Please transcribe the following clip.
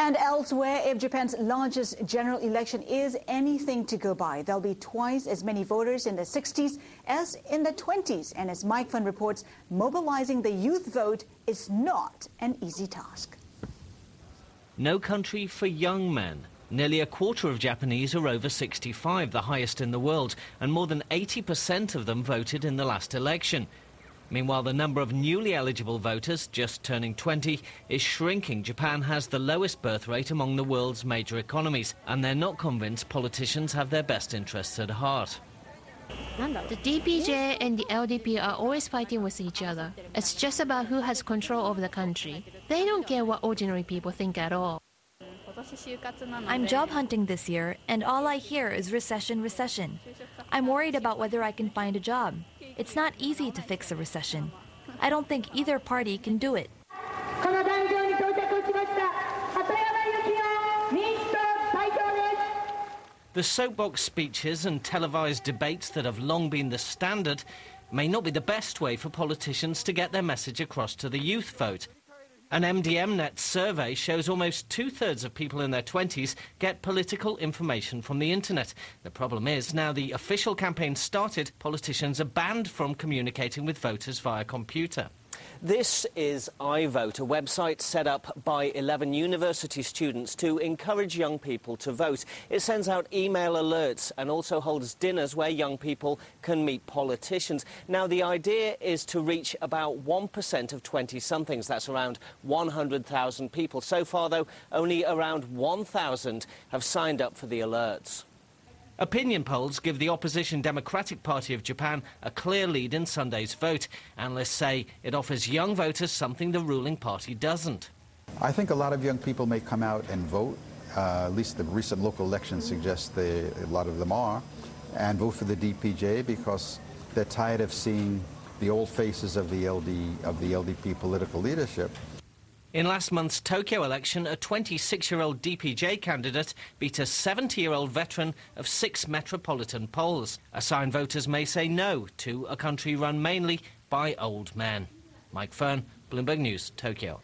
And elsewhere, if Japan's largest general election is anything to go by, there'll be twice as many voters in the 60s as in the 20s. And as Mike Fun reports, mobilizing the youth vote is not an easy task. No country for young men. Nearly a quarter of Japanese are over 65, the highest in the world, and more than 80% of them voted in the last election. Meanwhile, the number of newly eligible voters, just turning 20, is shrinking. Japan has the lowest birth rate among the world's major economies, and they're not convinced politicians have their best interests at heart. The DPJ and the LDP are always fighting with each other. It's just about who has control over the country. They don't care what ordinary people think at all. I'm job hunting this year, and all I hear is recession, recession. I'm worried about whether I can find a job. It's not easy to fix a recession. I don't think either party can do it. The soapbox speeches and televised debates that have long been the standard may not be the best way for politicians to get their message across to the youth vote. An MDMnet survey shows almost two-thirds of people in their 20s get political information from the internet. The problem is, now the official campaign started, politicians are banned from communicating with voters via computer. This is Ivote, a website set up by 11 university students to encourage young people to vote. It sends out email alerts and also holds dinners where young people can meet politicians. Now, the idea is to reach about 1% of 20-somethings. That's around 100,000 people. So far, though, only around 1,000 have signed up for the alerts. Opinion polls give the opposition Democratic Party of Japan a clear lead in Sunday's vote. Analysts say it offers young voters something the ruling party doesn't. I think a lot of young people may come out and vote, at least the recent local elections suggest a lot of them are, and vote for the DPJ because they're tired of seeing the old faces of the LDP political leadership. In last month's Tokyo election, a 26-year-old DPJ candidate beat a 70-year-old veteran of 6 metropolitan polls. A sign voters may say no to a country run mainly by old men. Mike Fern, Bloomberg News, Tokyo.